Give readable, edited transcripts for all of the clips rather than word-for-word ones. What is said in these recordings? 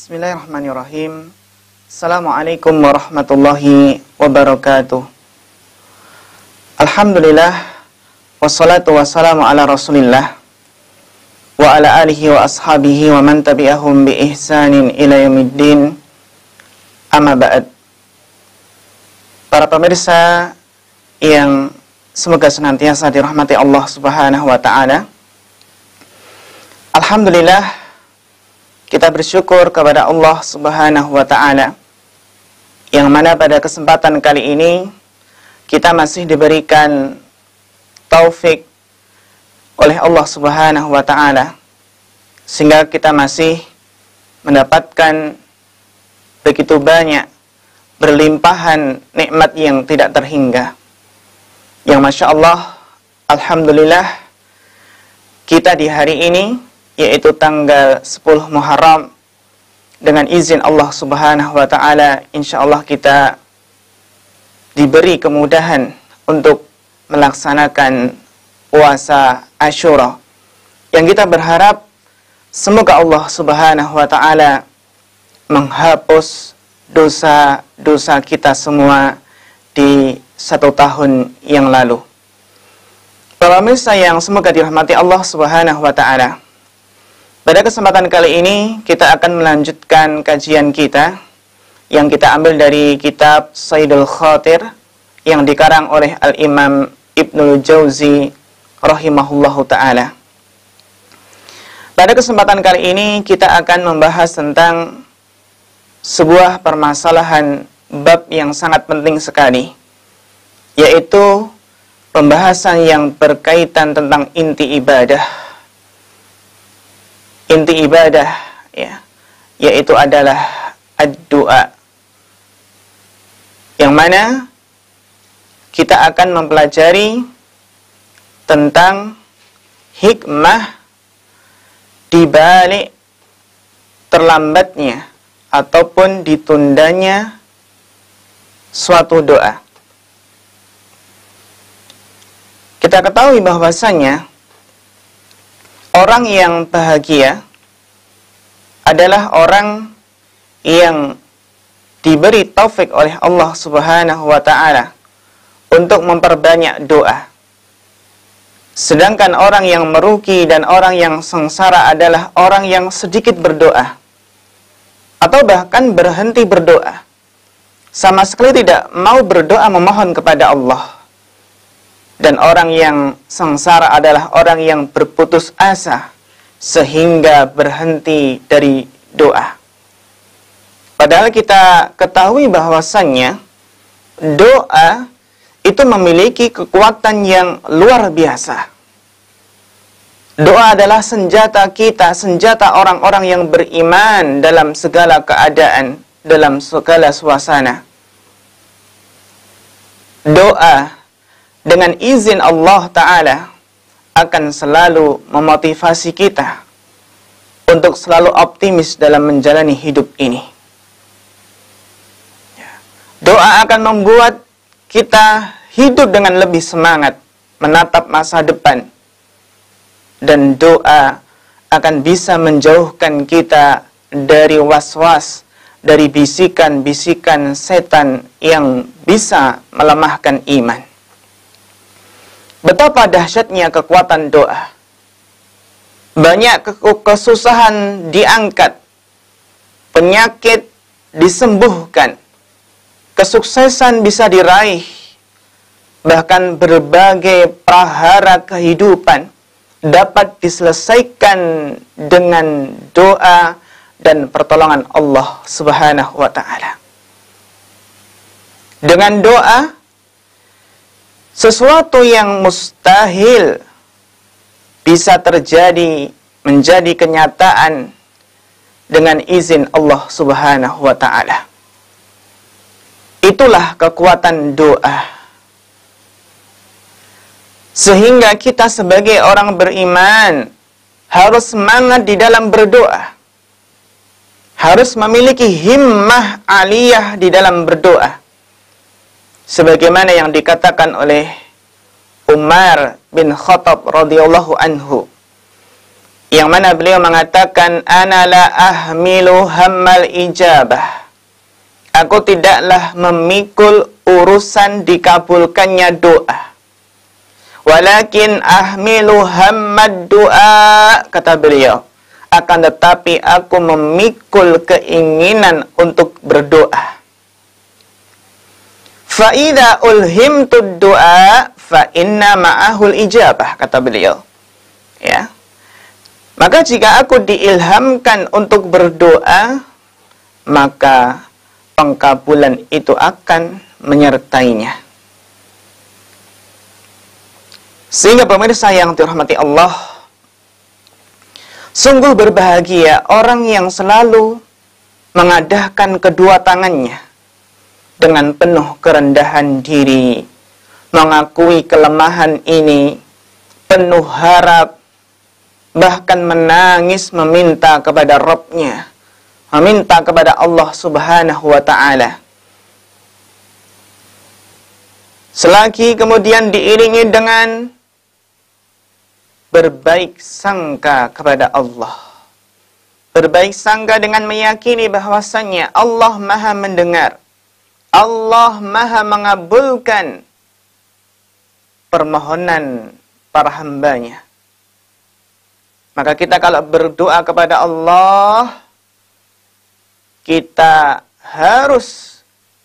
Bismillahirrahmanirrahim. Assalamualaikum warahmatullahi wabarakatuh. Alhamdulillah, wassalatu wassalamu ala rasulillah wa ala alihi wa ashabihi wa man tabi'ahum bi ihsanin ila yaumiddin. Amma ba'd. Para pemirsa yang semoga senantiasa dirahmati Allah Subhanahu wa taala. Alhamdulillah, kita bersyukur kepada Allah Subhanahu wa taala yang mana pada kesempatan kali ini kita masih diberikan taufik oleh Allah Subhanahu wa taala sehingga kita masih mendapatkan begitu banyak berlimpahan nikmat yang tidak terhingga. Yang Masya Allah, alhamdulillah, kita di hari ini yaitu tanggal 10 Muharram, dengan izin Allah Subhanahu wa taala insyaallah kita diberi kemudahan untuk melaksanakan puasa Asyura, yang kita berharap semoga Allah Subhanahu wa taala menghapus dosa-dosa kita semua di 1 tahun yang lalu. Para pemirsa yang semoga dirahmati Allah Subhanahu wa taala, pada kesempatan kali ini kita akan melanjutkan kajian kita yang kita ambil dari kitab Saidul Khatir yang dikarang oleh Al-Imam Ibnul Jauzi rahimahullahu ta'ala. Pada kesempatan kali ini kita akan membahas tentang sebuah permasalahan bab yang sangat penting sekali, yaitu pembahasan yang berkaitan tentang inti ibadah. Inti ibadah, ya, yaitu adalah ad-du'a, yang mana kita akan mempelajari tentang hikmah di balik terlambatnya ataupun ditundanya suatu doa. Kita ketahui bahwasanya orang yang bahagia adalah orang yang diberi taufik oleh Allah Subhanahu wa taala untuk memperbanyak doa. Sedangkan orang yang merugi dan orang yang sengsara adalah orang yang sedikit berdoa atau bahkan berhenti berdoa, sama sekali tidak mau berdoa memohon kepada Allah. Dan orang yang sengsara adalah orang yang berputus asa sehingga berhenti dari doa. Padahal kita ketahui bahwasannya doa itu memiliki kekuatan yang luar biasa. Doa adalah senjata kita, senjata orang-orang yang beriman dalam segala keadaan, dalam segala suasana. Doa dengan izin Allah Ta'ala akan selalu memotivasi kita untuk selalu optimis dalam menjalani hidup ini. Doa akan membuat kita hidup dengan lebih semangat, menatap masa depan. Dan doa akan bisa menjauhkan kita dari was-was, dari bisikan-bisikan setan yang bisa melemahkan iman. Betapa dahsyatnya kekuatan doa. Banyak kesusahan diangkat, penyakit disembuhkan, kesuksesan bisa diraih, bahkan berbagai prahara kehidupan dapat diselesaikan dengan doa dan pertolongan Allah Subhanahu wa taala. Dengan doa, sesuatu yang mustahil bisa terjadi menjadi kenyataan dengan izin Allah Subhanahu wa taala. Itulah kekuatan doa. Sehingga kita sebagai orang beriman harus semangat di dalam berdoa. Harus memiliki himmah aliyah di dalam berdoa. Sebagaimana yang dikatakan oleh Umar bin Khattab radhiyallahu anhu, yang mana beliau mengatakan, ana la ahmilu hammal ijabah, aku tidaklah memikul urusan dikabulkannya doa, walakin ahmilu hammad doa, kata beliau, akan tetapi aku memikul keinginan untuk berdoa. Fa idza ulhimtud doa fa inna ma'ahul ijabah, kata beliau. Ya. Maka jika aku diilhamkan untuk berdoa, maka pengkabulan itu akan menyertainya. Sehingga pemirsa yang dirahmati Allah, sungguh berbahagia orang yang selalu mengadahkan kedua tangannya dengan penuh kerendahan diri, mengakui kelemahan ini, penuh harap, bahkan menangis meminta kepada Rabb-Nya, meminta kepada Allah Subhanahu wa ta'ala. Selagi kemudian diiringi dengan berbaik sangka kepada Allah. Berbaik sangka dengan meyakini bahwasannya Allah Maha mendengar, Allah Maha mengabulkan permohonan para hambanya. Maka kita kalau berdoa kepada Allah, kita harus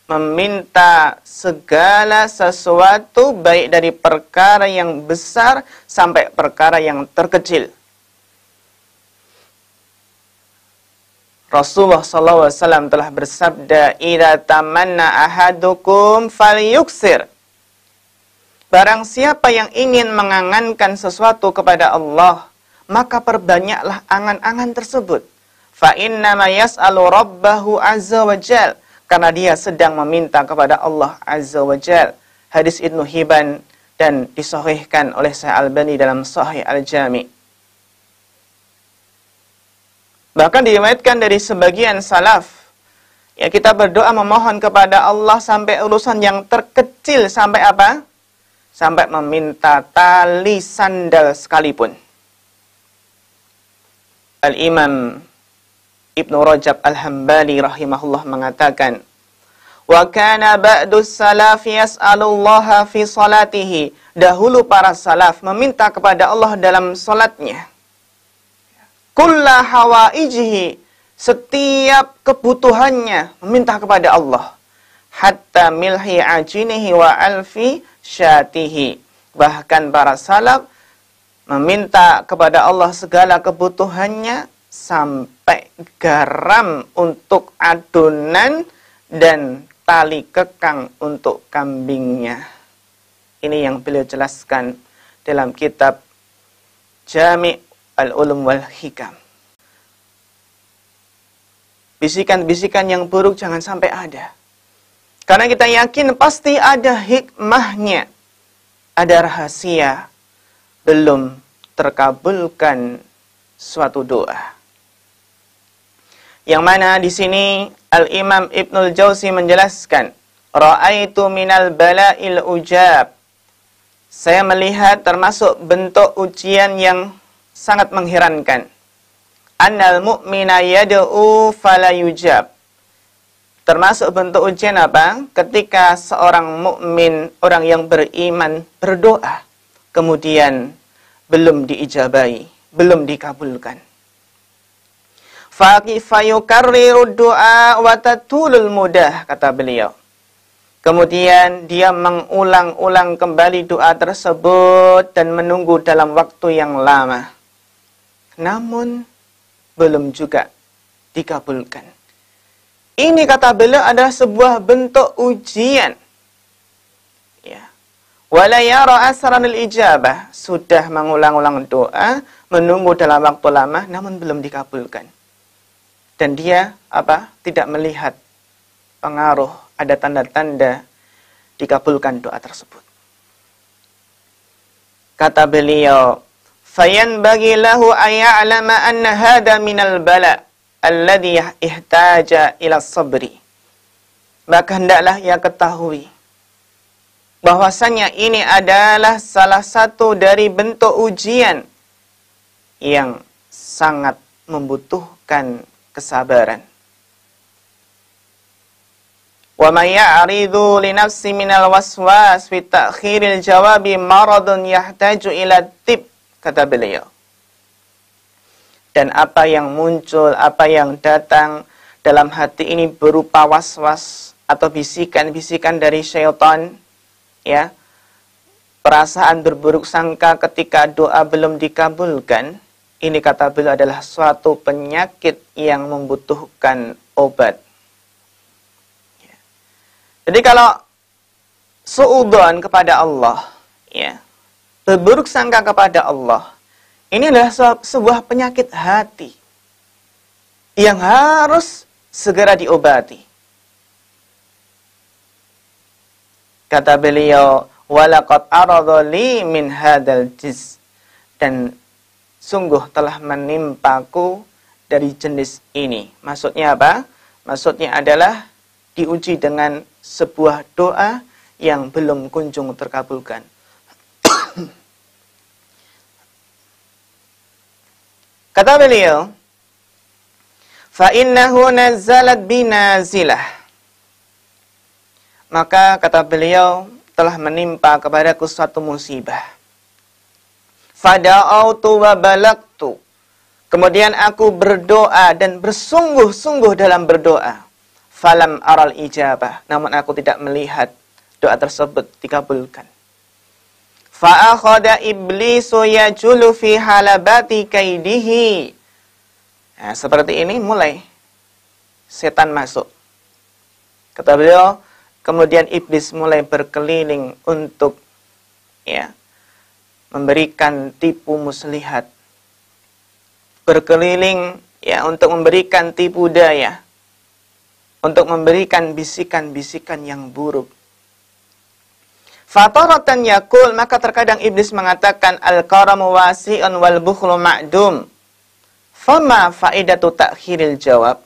meminta segala sesuatu, baik dari perkara yang besar sampai perkara yang terkecil. Rasulullah SAW telah bersabda, "Idza tamanna ahadukum falyuksir." Barang siapa yang ingin mengangankan sesuatu kepada Allah, maka perbanyaklah angan-angan tersebut. Fa innama yas'alu rabbahu azza wa jal, karena dia sedang meminta kepada Allah azza wa jal. Hadis Ibnu Hibban dan disahihkan oleh Syekh Albani dalam Sahih Al-Jami. Bahkan diriwayatkan dari sebagian salaf, ya, kita berdoa memohon kepada Allah sampai urusan yang terkecil, sampai apa? Sampai meminta tali sandal sekalipun. Al-Imam Ibnu Rajab Al-Hambali rahimahullah mengatakan, wa kana ba'dus salaf yas'alullaha fi salatihi. Dahulu para salaf meminta kepada Allah dalam salatnya. Kulla hawaijihi, setiap kebutuhannya meminta kepada Allah. Hatta milhi ajinihi wa alfi syatihi. Bahkan para salaf meminta kepada Allah segala kebutuhannya, sampai garam untuk adonan dan tali kekang untuk kambingnya. Ini yang beliau jelaskan dalam kitab Jami' Al-Ulum wal Hikam. Bisikan-bisikan yang buruk jangan sampai ada. Karena kita yakin pasti ada hikmahnya, ada rahasia belum terkabulkan suatu doa. Yang mana di sini Al-Imam Ibnul Jauzi menjelaskan, ra'aitu minal bala'il ujab. Saya melihat termasuk bentuk ujian yang sangat mengherankan. Annal mu'mina yad'u fala yujab. Termasuk bentuk ujian apa? Ketika seorang mukmin, orang yang beriman berdoa, kemudian belum diijabahi, belum dikabulkan. Fayukarriru doa wa tatulul mudah, kata beliau. Kemudian dia mengulang-ulang kembali doa tersebut dan menunggu dalam waktu yang lama. Namun belum juga dikabulkan. Ini kata beliau adalah sebuah bentuk ujian. Ya. Wala yara asranul ijabah, sudah mengulang-ulang doa, menunggu dalam waktu lama namun belum dikabulkan. Dan dia apa? Tidak melihat pengaruh, ada tanda-tanda dikabulkan doa tersebut. Kata beliau, fayanbaghi lahu ayya'lama anna hadha minal bala' alladhi ihtaja ila sabri. Maka hendaklah ia ketahui bahwasanya ini adalah salah satu dari bentuk ujian yang sangat membutuhkan kesabaran. Wa may ya'ridu li nafsi minal waswas fi ta'khiril jawabi maradun yahtaju ila tib, kata beliau. Dan apa yang muncul, apa yang datang dalam hati ini berupa was-was atau bisikan-bisikan dari syaitan, ya, perasaan berburuk sangka ketika doa belum dikabulkan, ini kata beliau adalah suatu penyakit yang membutuhkan obat. Ya. Jadi kalau suudzon kepada Allah, ya, berburuk sangka kepada Allah, ini adalah sebuah penyakit hati yang harus segera diobati. Kata beliau, walaqad arada li min hadzal jiz, dan sungguh telah menimpaku dari jenis ini. Maksudnya apa? Maksudnya adalah diuji dengan sebuah doa yang belum kunjung terkabulkan. Kata beliau, fa innahu nazzalat binazilah. Maka kata beliau, telah menimpa kepadaku suatu musibah. Fada'autu wa balagtu. Kemudian aku berdoa dan bersungguh-sungguh dalam berdoa. Falam aral ijabah. Namun aku tidak melihat doa tersebut dikabulkan. Fa'akhada iblisu yajulu fi halabati kaidihi. Nah, seperti ini mulai setan masuk. Kata beliau, kemudian iblis mulai berkeliling untuk, ya, memberikan tipu muslihat. Berkeliling, ya, untuk memberikan tipu daya. Untuk memberikan bisikan-bisikan yang buruk. Fataratan yakul, maka terkadang iblis mengatakan al-karamu wasi'un wal bukhlu ma'dum. Fama faidatu ta'khiril jawab.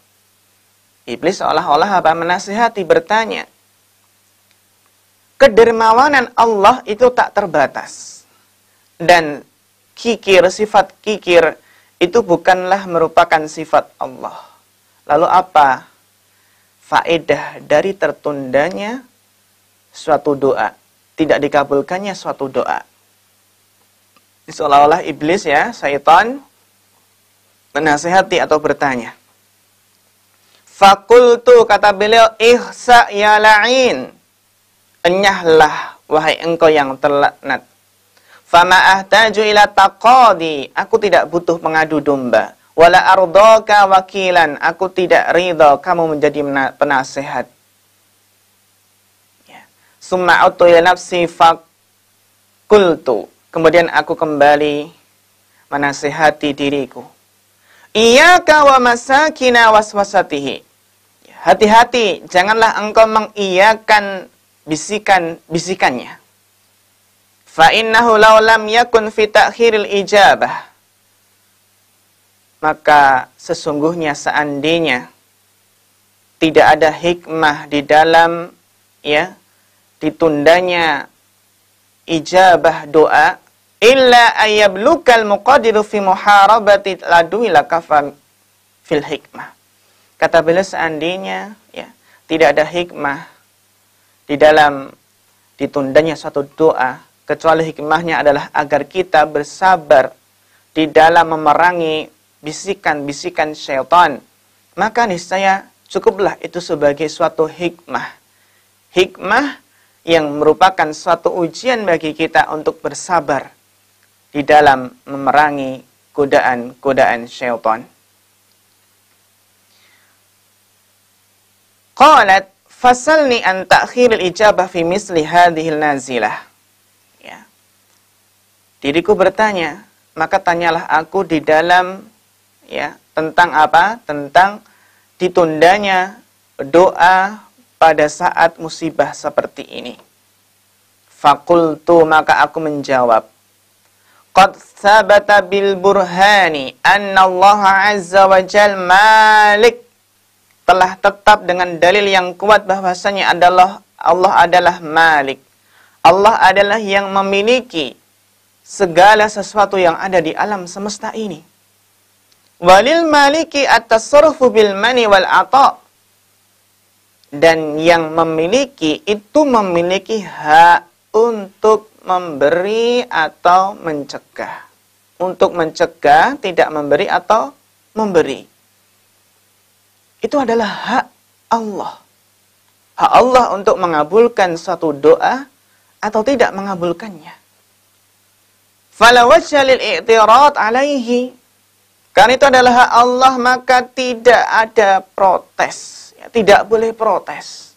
Iblis seolah-olah apa? Menasihati, bertanya. Kedermawanan Allah itu tak terbatas. Dan kikir, sifat kikir itu bukanlah merupakan sifat Allah. Lalu apa faedah dari tertundanya suatu doa? Tidak dikabulkannya suatu doa. Seolah-olah iblis, ya, syaitan, menasihati atau bertanya. Fakultu, kata beliau, ihsa ya la'in. Enyahlah, wahai engkau yang terlaknat. Fama ahtaju ila taqadi. Aku tidak butuh pengadu domba. Wala ardaka wakilan. Aku tidak ridha kamu menjadi penasehat. Ya. Summa autu ila nafsi fakultu. Kemudian aku kembali menasehati diriku. Iyaka wa masakina waswasatihi. Hati-hati, janganlah engkau mengiyakan bisikan-bisikannya. Fa innahu law lam yakun fi ta'khiril ijabah. Maka sesungguhnya seandainya tidak ada hikmah di dalam, ya, ditundanya ijabah doa, illa ayyablukal muqadiru fi muharabati ladui lakafa fil hikmah. Kata beliau, seandainya, ya, tidak ada hikmah di dalam ditundanya suatu doa, kecuali hikmahnya adalah agar kita bersabar di dalam memerangi bisikan-bisikan syaitan, maka niscaya cukuplah itu sebagai suatu hikmah. Hikmah yang merupakan suatu ujian bagi kita untuk bersabar di dalam memerangi godaan-godaan syaitan. Qalat fasalni an ta'khiril ijabah fi misli hadhil nazilah. Ya. Diriku bertanya, maka tanyalah aku di dalam, ya, tentang apa? Tentang ditundanya doa pada saat musibah seperti ini. Fakultu, maka aku menjawab, qad sabata bil burhani anna Allah azza wa jal malik. Telah tetap dengan dalil yang kuat bahwasanya Allah adalah Malik. Allah adalah yang memiliki segala sesuatu yang ada di alam semesta ini. Walil maliki at-tasarrufu bil mani wal ata. Dan yang memiliki itu memiliki hak untuk memberi atau mencegah. Untuk mencegah, tidak memberi atau memberi. Itu adalah hak Allah. Hak Allah untuk mengabulkan suatu doa atau tidak mengabulkannya. Fala wajha lil i'tirad alaihi. Karena itu adalah hak Allah, maka tidak ada protes. Ya, tidak boleh protes.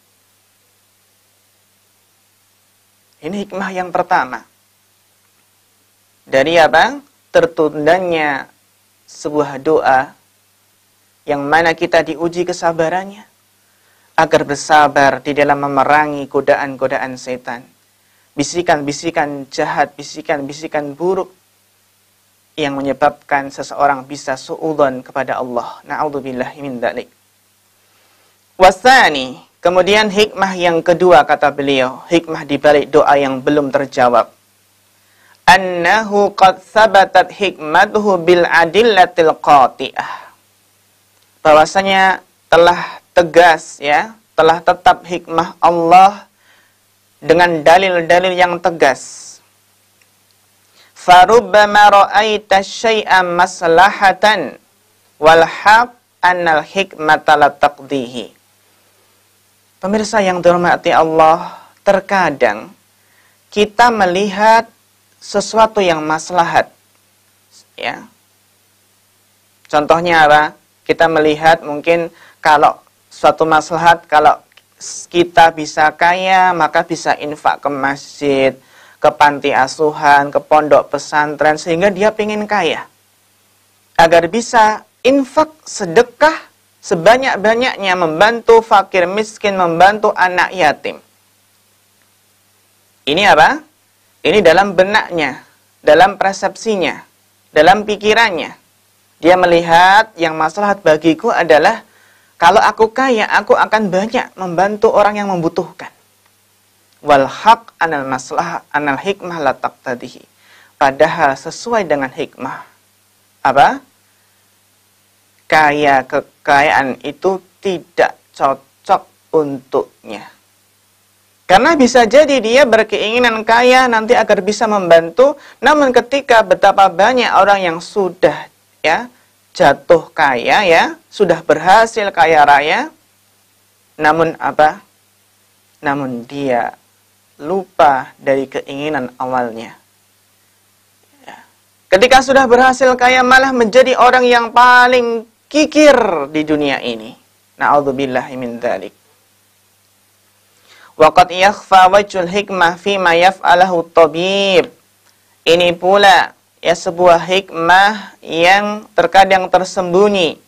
Ini hikmah yang pertama. Dari apa? Tertundanya sebuah doa yang mana kita diuji kesabarannya agar bersabar di dalam memerangi godaan-godaan setan. Bisikan-bisikan jahat, bisikan-bisikan buruk yang menyebabkan seseorang bisa suudzon kepada Allah. Na'udzubillahi min dzalik. Wasani, kemudian hikmah yang kedua kata beliau, hikmah di balik doa yang belum terjawab. Annahu qad thabatat hikmatuhu bil adillatil qati'ah. Bahwasanya telah tegas ya, telah tetap hikmah Allah dengan dalil-dalil yang tegas. Farubbama ra'aita syai'an maslahatan wal haq annal hikmata la taqdihi. Pemirsa yang dirahmati Allah, terkadang kita melihat sesuatu yang maslahat. Ya. Contohnya apa? Kita melihat mungkin kalau suatu maslahat, kalau kita bisa kaya, maka bisa infak ke masjid, ke panti asuhan, ke pondok pesantren, sehingga dia pengen kaya. Agar bisa infak sedekah sebanyak-banyaknya, membantu fakir miskin, membantu anak yatim. Ini apa? Ini dalam benaknya, dalam persepsinya, dalam pikirannya. Dia melihat yang maslahat bagiku adalah kalau aku kaya, aku akan banyak membantu orang yang membutuhkan. Wal haq anal maslahah anal hikmah la taqtadihi. Padahal sesuai dengan hikmah. Apa? Kekayaan itu tidak cocok untuknya. Karena bisa jadi dia berkeinginan kaya nanti agar bisa membantu, namun ketika betapa banyak orang yang sudah ya jatuh kaya ya, sudah berhasil kaya raya, namun apa? Namun dia lupa dari keinginan awalnya. Ya. Ketika sudah berhasil kaya malah menjadi orang yang paling kikir di dunia ini. Na'udzubillahi min dzalik. Wa qad yakhfa wajhul hikmah fi ma yaf'alahu tabib. Ini pula ya sebuah hikmah yang terkadang tersembunyi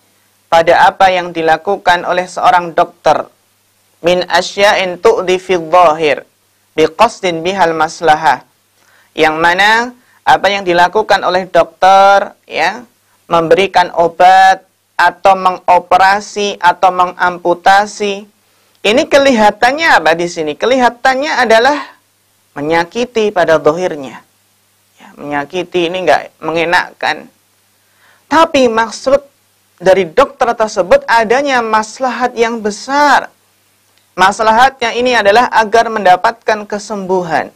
pada apa yang dilakukan oleh seorang dokter. Min asya'in tu'dhi fi dhahir biqasdin bihal maslahah. Yang mana apa yang dilakukan oleh dokter ya, memberikan obat atau mengoperasi atau mengamputasi. Ini kelihatannya apa di sini? Kelihatannya adalah menyakiti pada zahirnya. Ya, menyakiti ini enggak mengenakkan. Tapi maksud dari dokter tersebut adanya maslahat yang besar. Maslahatnya ini adalah agar mendapatkan kesembuhan.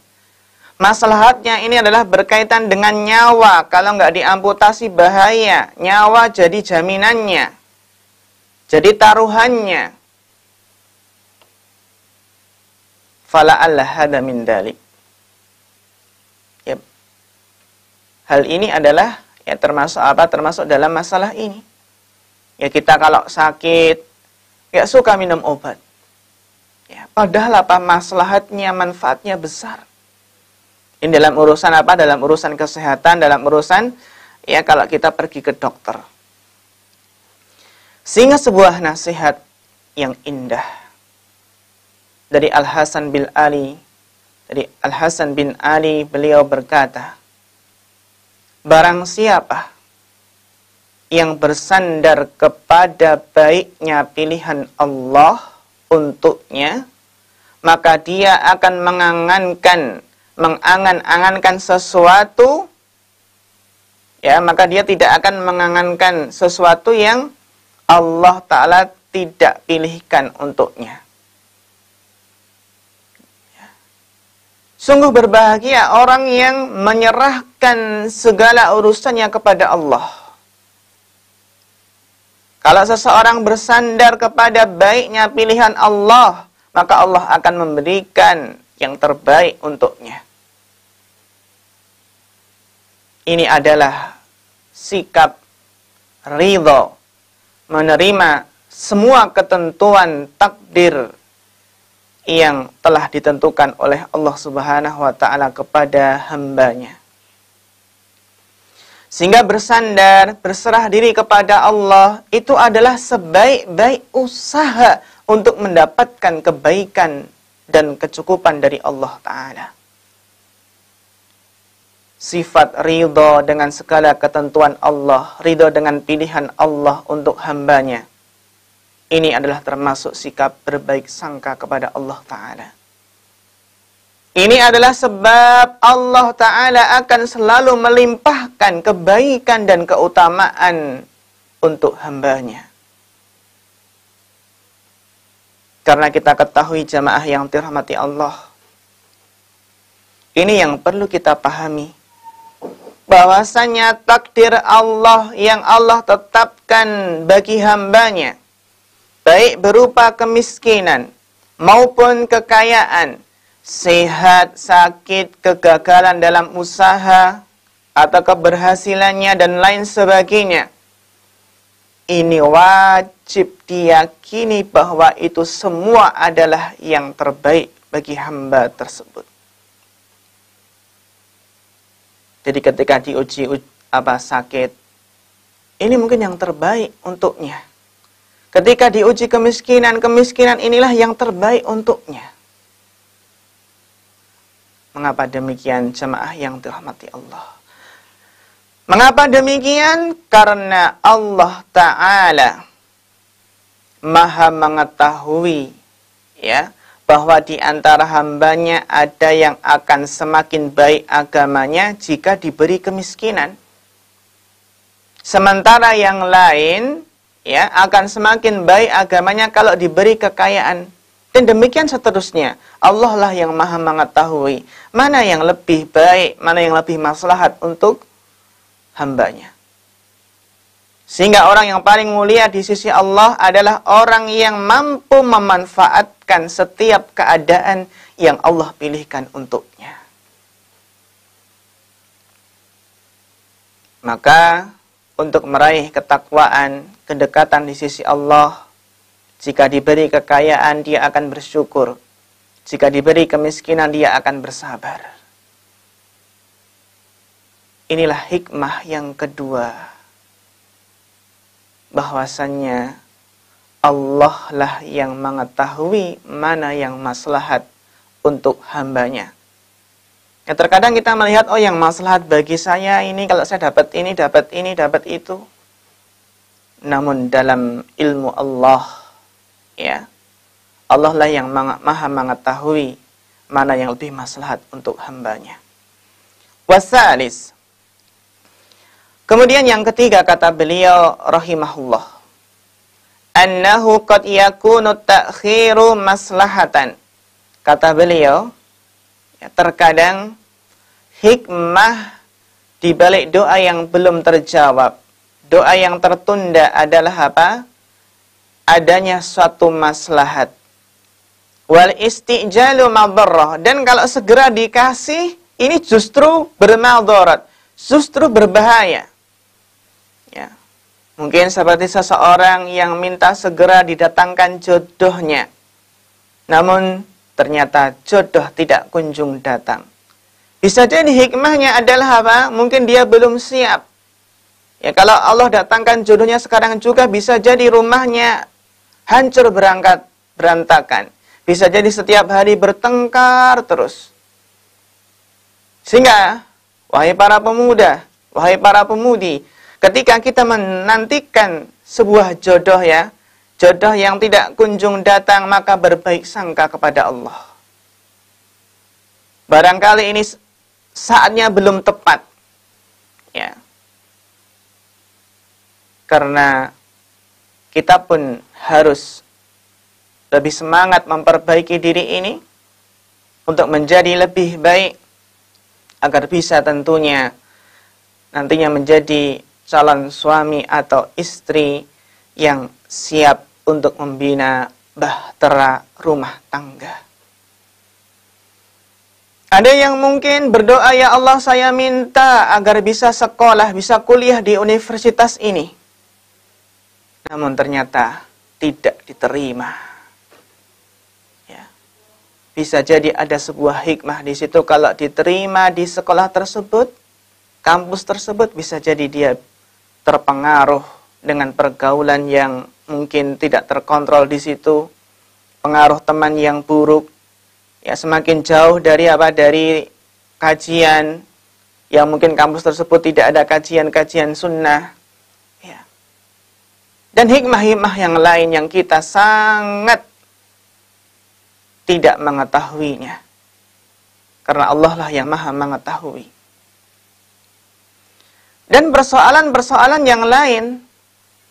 Maslahatnya ini adalah berkaitan dengan nyawa. Kalau nggak diamputasi bahaya. Nyawa jadi jaminannya. Jadi taruhannya. Fala'alla hadha min dalik. Yep. Hal ini adalah ya termasuk apa? Termasuk dalam masalah ini. Ya kita kalau sakit ya suka minum obat. Ya, padahal apa maslahatnya, manfaatnya besar. Ini dalam urusan apa? Dalam urusan kesehatan, dalam urusan ya kalau kita pergi ke dokter. Sehingga sebuah nasihat yang indah dari Al-Hasan bin Ali, dari Al-Hasan bin Ali, beliau berkata, barang siapa yang bersandar kepada baiknya pilihan Allah untuknya, maka dia akan mengangan-angankan sesuatu ya, maka dia tidak akan mengangankan sesuatu yang Allah Ta'ala tidak pilihkan untuknya. Sungguh berbahagia orang yang menyerahkan segala urusannya kepada Allah. Kalau seseorang bersandar kepada baiknya pilihan Allah, maka Allah akan memberikan yang terbaik untuknya. Ini adalah sikap ridha, menerima semua ketentuan takdir yang telah ditentukan oleh Allah Subhanahu wa Ta'ala kepada hambanya. Sehingga bersandar, berserah diri kepada Allah itu adalah sebaik-baik usaha untuk mendapatkan kebaikan dan kecukupan dari Allah Ta'ala. Sifat ridho dengan segala ketentuan Allah, ridho dengan pilihan Allah untuk hambanya. Ini adalah termasuk sikap berbaik sangka kepada Allah Ta'ala. Ini adalah sebab Allah Ta'ala akan selalu melimpahkan kebaikan dan keutamaan untuk hambanya. Karena kita ketahui jamaah yang dirahmati Allah, ini yang perlu kita pahami. Bahwasanya takdir Allah yang Allah tetapkan bagi hambanya, baik berupa kemiskinan maupun kekayaan, sehat, sakit, kegagalan dalam usaha, atau keberhasilannya dan lain sebagainya, ini wajib diyakini bahwa itu semua adalah yang terbaik bagi hamba tersebut. Jadi ketika diuji sakit, ini mungkin yang terbaik untuknya. Ketika diuji kemiskinan, kemiskinan inilah yang terbaik untuknya. Mengapa demikian jemaah yang dirahmati Allah? Mengapa demikian? Karena Allah Ta'ala Maha mengetahui, ya, bahwa di antara hambanya ada yang akan semakin baik agamanya jika diberi kemiskinan. Sementara yang lain, ya, akan semakin baik agamanya kalau diberi kekayaan. Dan demikian seterusnya. Allah lah yang Maha mengetahui mana yang lebih baik, mana yang lebih maslahat untuk hambanya. Sehingga orang yang paling mulia di sisi Allah adalah orang yang mampu memanfaatkan setiap keadaan yang Allah pilihkan untuknya. Maka untuk meraih ketakwaan, kedekatan di sisi Allah, jika diberi kekayaan dia akan bersyukur. Jika diberi kemiskinan dia akan bersabar. Inilah hikmah yang kedua. Bahwasannya Allah lah yang mengetahui mana yang maslahat untuk hambanya. Ya, terkadang kita melihat, oh yang maslahat bagi saya ini, kalau saya dapat ini, dapat itu. Namun dalam ilmu Allah, ya, Allah lah yang Maha mengetahui mana yang lebih maslahat untuk hambanya. Wasalis. Kemudian yang ketiga kata beliau rahimahullah, annahu qad yakunu ta'khiru maslahatan. Kata beliau, ya, terkadang hikmah di balik doa yang belum terjawab, doa yang tertunda adalah apa? Adanya suatu maslahat. Wal istijalu madharrah, dan kalau segera dikasih ini justru bermadarat, justru berbahaya. Ya. Mungkin seperti seseorang yang minta segera didatangkan jodohnya, namun ternyata jodoh tidak kunjung datang. Bisa jadi hikmahnya adalah apa? Mungkin dia belum siap. Ya, kalau Allah datangkan jodohnya sekarang juga, bisa jadi rumahnya hancur berantakan. Bisa jadi setiap hari bertengkar terus. Sehingga, wahai para pemuda, wahai para pemudi, ketika kita menantikan sebuah jodoh, ya, jodoh yang tidak kunjung datang, maka berbaik sangka kepada Allah. Barangkali ini saatnya belum tepat. Ya. Karena kita pun harus lebih semangat memperbaiki diri ini untuk menjadi lebih baik agar bisa tentunya nantinya menjadi calon suami atau istri yang siap untuk membina bahtera rumah tangga. Ada yang mungkin berdoa, ya Allah saya minta agar bisa sekolah, bisa kuliah di universitas ini. Namun ternyata tidak diterima. Ya. Bisa jadi ada sebuah hikmah di situ, kalau diterima di sekolah tersebut, kampus tersebut, bisa jadi dia terpengaruh dengan pergaulan yang mungkin tidak terkontrol di situ, pengaruh teman yang buruk, ya semakin jauh dari dari kajian, yang mungkin kampus tersebut tidak ada kajian-kajian sunnah, ya. Dan hikmah-hikmah yang lain yang kita sangat tidak mengetahuinya, karena Allah lah yang maha mengetahui. Dan persoalan-persoalan yang lain,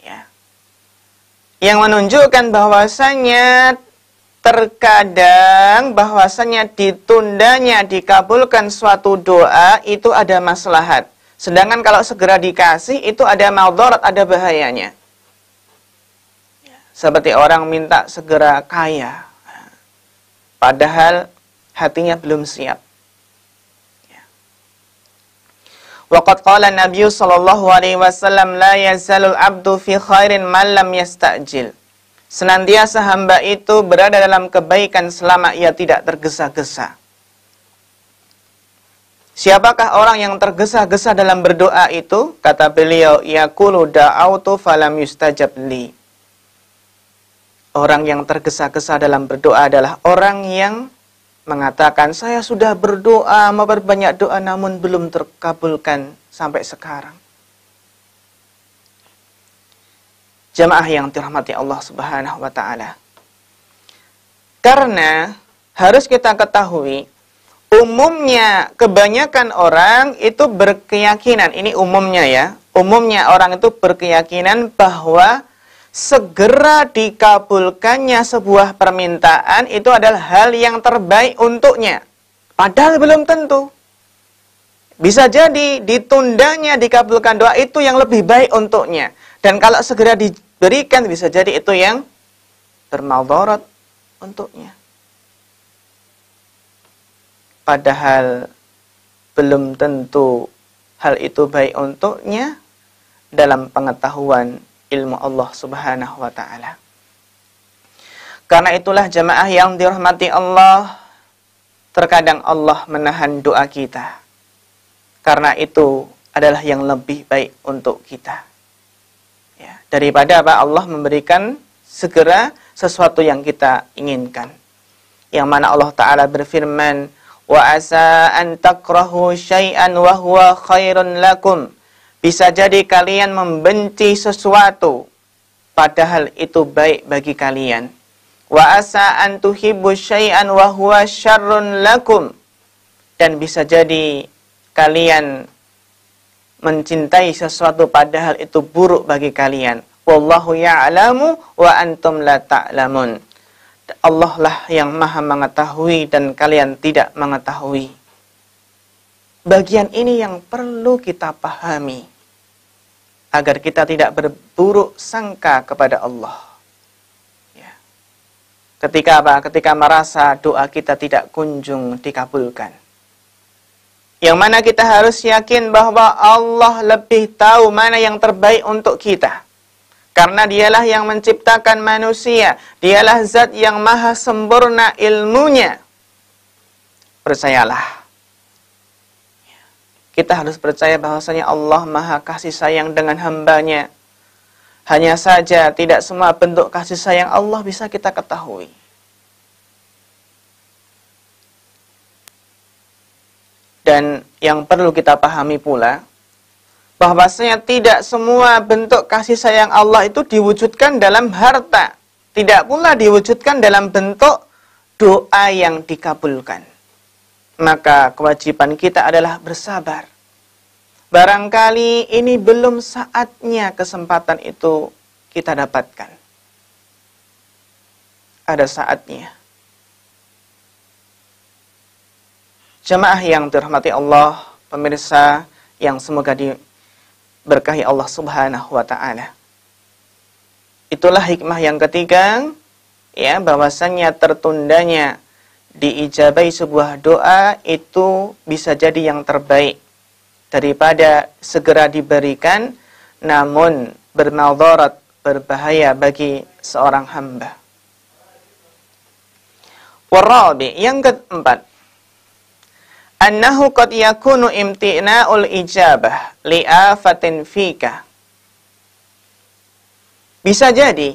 ya, yang menunjukkan bahwasanya terkadang bahwasanya ditundanya dikabulkan suatu doa itu ada maslahat. Sedangkan kalau segera dikasih itu ada madarat, ada bahayanya. Seperti orang minta segera kaya, padahal hatinya belum siap. Waqad qala Nabi sallallahu alaihi wasallam, la yazalul abdu fi khairin man lam yasta'jil. Senantiasa hamba itu berada dalam kebaikan selama ia tidak tergesa-gesa. Siapakah orang yang tergesa-gesa dalam berdoa itu? Kata beliau, yaqulu da'autu falam yustajab li. Orang yang tergesa-gesa dalam berdoa adalah orang yang mengatakan, saya sudah berdoa, memperbanyak doa, namun belum terkabulkan sampai sekarang. Jamaah yang dirahmati Allah Subhanahu wa Ta'ala. Karena harus kita ketahui, umumnya kebanyakan orang itu berkeyakinan, ini umumnya ya, umumnya orang itu berkeyakinan bahwa segera dikabulkannya sebuah permintaan itu adalah hal yang terbaik untuknya. Padahal belum tentu. Bisa jadi ditundanya dikabulkan doa itu yang lebih baik untuknya. Dan kalau segera diberikan bisa jadi itu yang bermadarat untuknya. Padahal belum tentu hal itu baik untuknya dalam pengetahuan ilmu Allah Subhanahu wa Ta'ala. Karena itulah jamaah yang dirahmati Allah, terkadang Allah menahan doa kita, karena itu adalah yang lebih baik untuk kita, ya, daripada Allah memberikan segera sesuatu yang kita inginkan. Yang mana Allah Ta'ala berfirman, wa asa an takrahu syai'an wa huwa khairun lakum. Bisa jadi kalian membenci sesuatu, padahal itu baik bagi kalian. Wa asa an tuhibbu syai'an wa huwa syarrun lakum. Dan bisa jadi kalian mencintai sesuatu padahal itu buruk bagi kalian. Wallahu ya'lamu wa antum la ta'lamun. Allah lah yang maha mengetahui dan kalian tidak mengetahui. Bagian ini yang perlu kita pahami agar kita tidak berburuk sangka kepada Allah. Ya. Ketika Ketika merasa doa kita tidak kunjung dikabulkan. Yang mana kita harus yakin bahwa Allah lebih tahu mana yang terbaik untuk kita. Karena dialah yang menciptakan manusia. Dialah zat yang maha sempurna ilmunya. Percayalah. Kita harus percaya bahwasanya Allah maha kasih sayang dengan hambanya. Hanya saja tidak semua bentuk kasih sayang Allah bisa kita ketahui. Dan yang perlu kita pahami pula, bahwasanya tidak semua bentuk kasih sayang Allah itu diwujudkan dalam harta. Tidak pula diwujudkan dalam bentuk doa yang dikabulkan. Maka kewajiban kita adalah bersabar. barangkali ini belum saatnya kesempatan itu kita dapatkan. Ada saatnya. Jamaah yang dirahmati Allah, pemirsa yang semoga diberkahi Allah Subhanahu wa taala. Itulah hikmah yang ketiga, ya, bahwasannya tertundanya diijabai sebuah doa itu bisa jadi yang terbaik daripada segera diberikan namun bermadarat, berbahaya bagi seorang hamba. Warabi, yang keempat, annahu qad yakunu imtina'ul ijabah li'afatin fika. Bisa jadi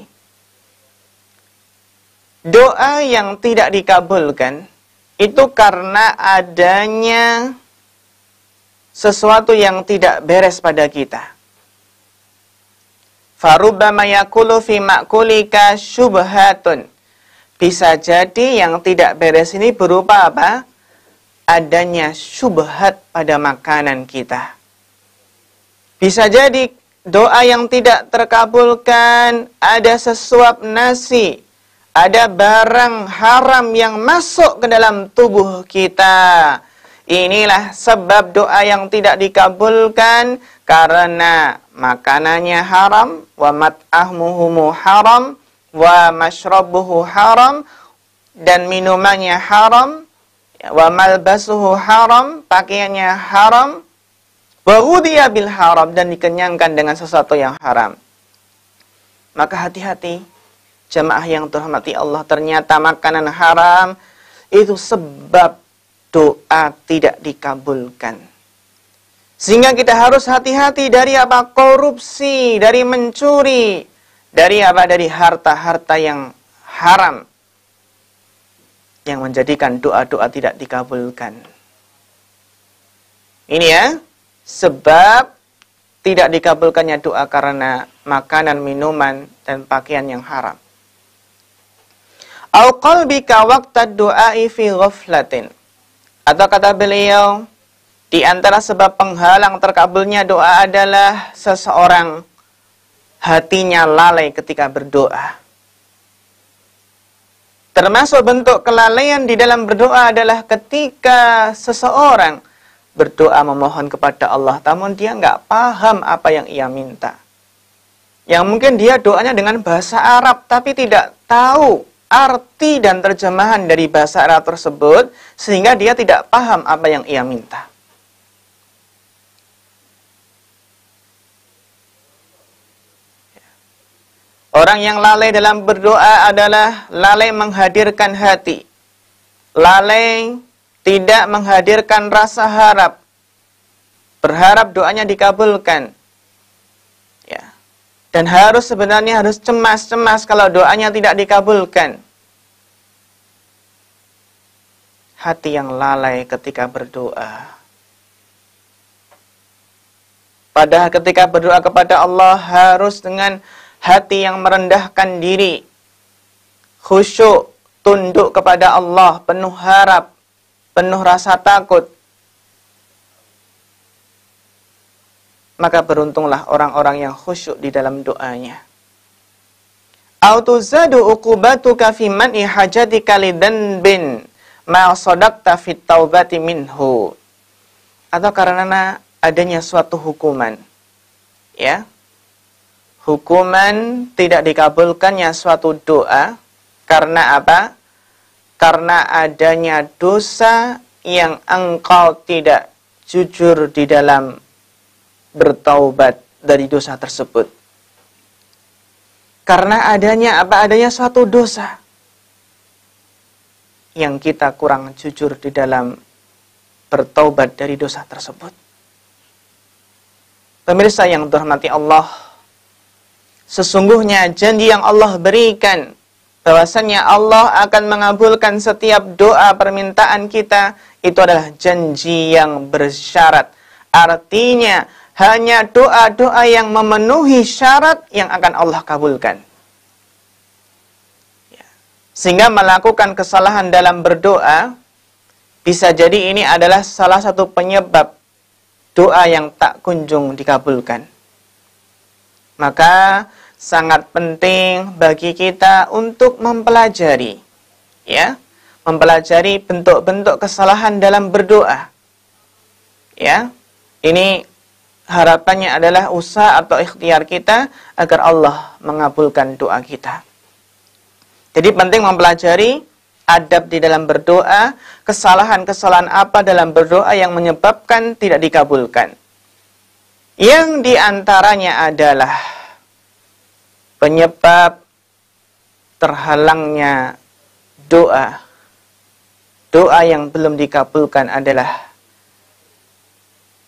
doa yang tidak dikabulkan itu karena adanya sesuatu yang tidak beres pada kita. Farubbama yakulu fi ma'kulika syubhatun. Bisa jadi yang tidak beres ini berupa apa? Adanya syubhat pada makanan kita. Bisa jadi doa yang tidak terkabulkan, ada sesuap nasi, ada barang haram yang masuk ke dalam tubuh kita. Inilah sebab doa yang tidak dikabulkan karena makanannya haram, wa mat'amuhu haram, wa mashrabuhu haram, dan minumannya haram, wa malbasuhu haram, pakaiannya haram, wa ghudhiya bil haram, dan dikenyangkan dengan sesuatu yang haram. Maka hati-hati jamaah yang dirahmati Allah, ternyata makanan haram itu sebab doa tidak dikabulkan. Sehingga kita harus hati-hati dari apa? Korupsi, dari mencuri, dari apa? Dari harta-harta yang haram yang menjadikan doa-doa tidak dikabulkan. Ini ya, sebab tidak dikabulkannya doa karena makanan, minuman, dan pakaian yang haram. Au qalbika waqtad du'ai fi ghaflatin. Atau kata beliau, di antara sebab penghalang terkabulnya doa adalah seseorang hatinya lalai ketika berdoa. Termasuk bentuk kelalaian di dalam berdoa adalah ketika seseorang berdoa memohon kepada Allah, namun dia nggak paham apa yang ia minta. Yang mungkin dia doanya dengan bahasa Arab, tapi tidak tahu arti dan terjemahan dari bahasa Arab tersebut, sehingga dia tidak paham apa yang ia minta. Orang yang lalai dalam berdoa adalah lalai menghadirkan hati. Lalai tidak menghadirkan rasa harap. Berharap doanya dikabulkan. Ya. Dan sebenarnya harus cemas-cemas kalau doanya tidak dikabulkan. Hati yang lalai ketika berdoa. Padahal ketika berdoa kepada Allah harus dengan hati yang merendahkan diri, khusyuk, tunduk kepada Allah, penuh harap, penuh rasa takut. Maka beruntunglah orang-orang yang khusyuk di dalam doanya. Au tuzadu uqubatuka fi man'i hajatika lidanbin ma sadaqta fit taubati minhu. Atau karena adanya suatu hukuman. Ya. Hukuman tidak dikabulkannya suatu doa karena apa? Karena adanya dosa yang engkau tidak jujur di dalam bertaubat dari dosa tersebut. Karena adanya apa? Adanya suatu dosa yang kita kurang jujur di dalam bertaubat dari dosa tersebut. Pemirsa yang dirahmati Allah, sesungguhnya janji yang Allah berikan bahwasanya Allah akan mengabulkan setiap doa permintaan kita itu adalah janji yang bersyarat. Artinya hanya doa-doa yang memenuhi syarat yang akan Allah kabulkan. Sehingga melakukan kesalahan dalam berdoa bisa jadi ini adalah salah satu penyebab doa yang tak kunjung dikabulkan. Maka sangat penting bagi kita untuk mempelajari, ya, mempelajari bentuk-bentuk kesalahan dalam berdoa. Ya, ini harapannya adalah usaha atau ikhtiar kita agar Allah mengabulkan doa kita. Jadi penting mempelajari adab di dalam berdoa, kesalahan-kesalahan apa dalam berdoa yang menyebabkan tidak dikabulkan. Yang diantaranya adalah penyebab terhalangnya doa. Doa yang belum dikabulkan adalah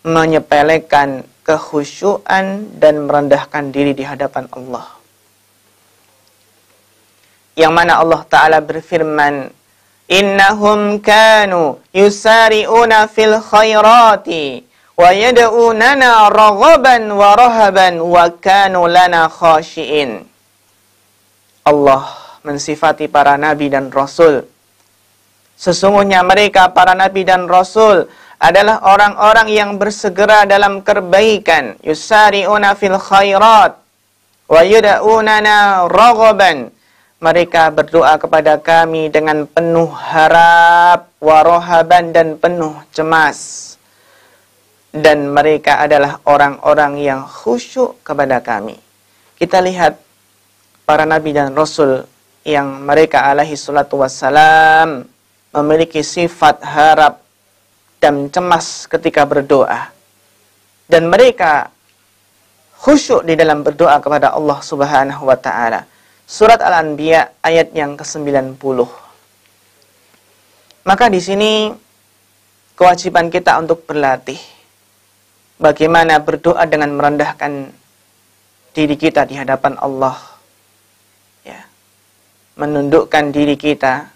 menyepelekan kekhusyuan dan merendahkan diri di hadapan Allah. Yang mana Allah Ta'ala berfirman, innahum kanu yusari'una fil khairati wa yad'unana raghaban wa rahaban wa kanu lana khashi'in. Allah mensifati para nabi dan rasul. Sesungguhnya mereka para nabi dan rasul adalah orang-orang yang bersegera dalam kebaikan, yusari'una fil khairat wa yad'unana raghaban. Mereka berdoa kepada kami dengan penuh harap, warohaban, dan penuh cemas. Dan mereka adalah orang-orang yang khusyuk kepada kami. Kita lihat para nabi dan rasul yang mereka alaihi salatu wassalam memiliki sifat harap dan cemas ketika berdoa. Dan mereka khusyuk di dalam berdoa kepada Allah Subhanahu wa ta'ala. Surat Al-Anbiya ayat yang ke-90. Maka di sini kewajiban kita untuk berlatih bagaimana berdoa dengan merendahkan diri kita di hadapan Allah. Ya. Menundukkan diri kita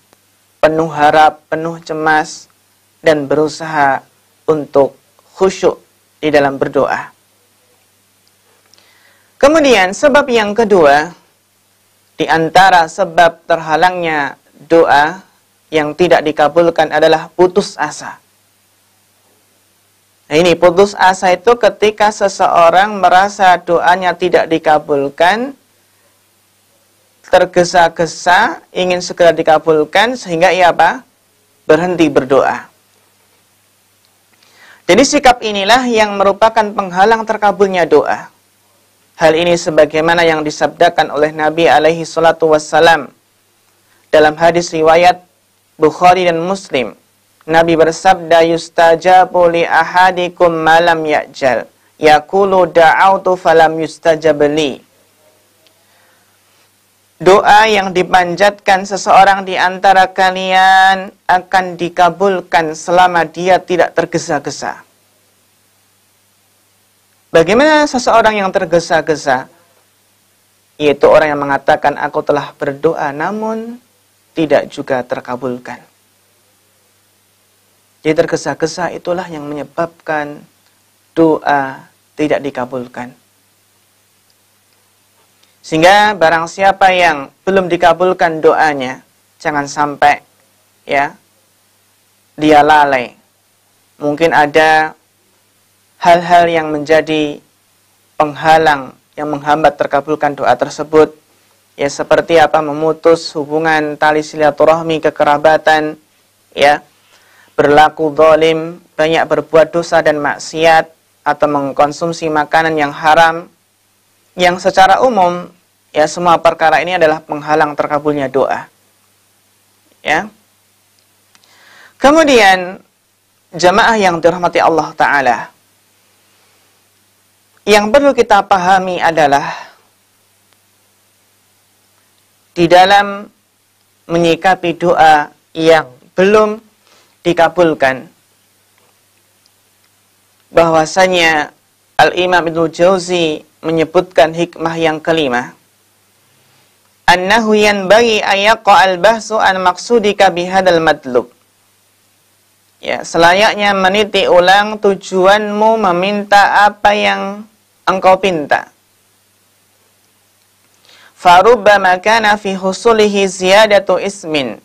penuh harap, penuh cemas, dan berusaha untuk khusyuk di dalam berdoa. Kemudian sebab yang kedua, di antara sebab terhalangnya doa yang tidak dikabulkan adalah putus asa. Nah, ini putus asa itu ketika seseorang merasa doanya tidak dikabulkan, tergesa-gesa, ingin segera dikabulkan, sehingga ia apa? Berhenti berdoa. Jadi sikap inilah yang merupakan penghalang terkabulnya doa. Hal ini sebagaimana yang disabdakan oleh Nabi alaihi salatu wassalam dalam hadis riwayat Bukhari dan Muslim. Nabi bersabda, yustajabu li ahadikum malam ya'jal, yaqulu da'autu falam yustajab li. Doa yang dipanjatkan seseorang di antara kalian akan dikabulkan selama dia tidak tergesa-gesa. Bagaimana seseorang yang tergesa-gesa? Yaitu orang yang mengatakan, aku telah berdoa namun tidak juga terkabulkan. Jadi tergesa-gesa itulah yang menyebabkan doa tidak dikabulkan. Sehingga barang siapa yang belum dikabulkan doanya, jangan sampai ya dia lalai. Mungkin ada hal-hal yang menjadi penghalang yang menghambat terkabulkan doa tersebut, ya seperti apa? Memutus hubungan tali silaturahmi kekerabatan, ya, berlaku zalim, banyak berbuat dosa dan maksiat, atau mengkonsumsi makanan yang haram, yang secara umum ya semua perkara ini adalah penghalang terkabulnya doa. Ya. Kemudian jamaah yang dirahmati Allah Ta'ala, yang perlu kita pahami adalah di dalam menyikapi doa yang belum dikabulkan, bahwasanya Al-Imam Ibnu Jauzi menyebutkan hikmah yang kelima, annahu yanbaghi ayyaqa al-bahsu an maqsudika bihadzal madlub. Ya, selayaknya meniti ulang tujuanmu meminta apa yang engkau pinta. Farubbama kana fi husulihi ziyadatu ismin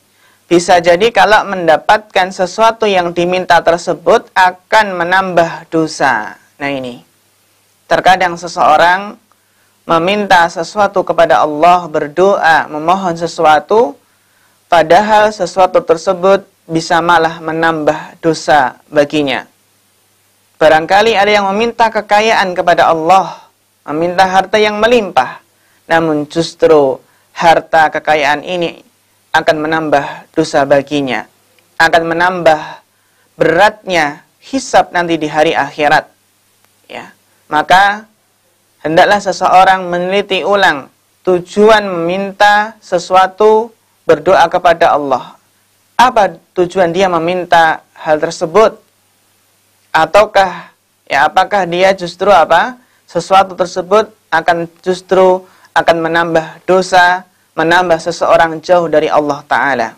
bisa jadi kalau mendapatkan sesuatu yang diminta tersebut akan menambah dosa. Nah ini, terkadang seseorang meminta sesuatu kepada Allah, berdoa, memohon sesuatu, padahal sesuatu tersebut bisa malah menambah dosa baginya. Barangkali ada yang meminta kekayaan kepada Allah, meminta harta yang melimpah, namun justru harta kekayaan ini akan menambah dosa baginya, akan menambah beratnya hisab nanti di hari akhirat. Ya, maka hendaklah seseorang meneliti ulang tujuan meminta sesuatu, berdoa kepada Allah. Apa tujuan dia meminta hal tersebut? Ataukah apakah dia justru sesuatu tersebut justru akan menambah dosa, menambah seseorang jauh dari Allah Ta'ala.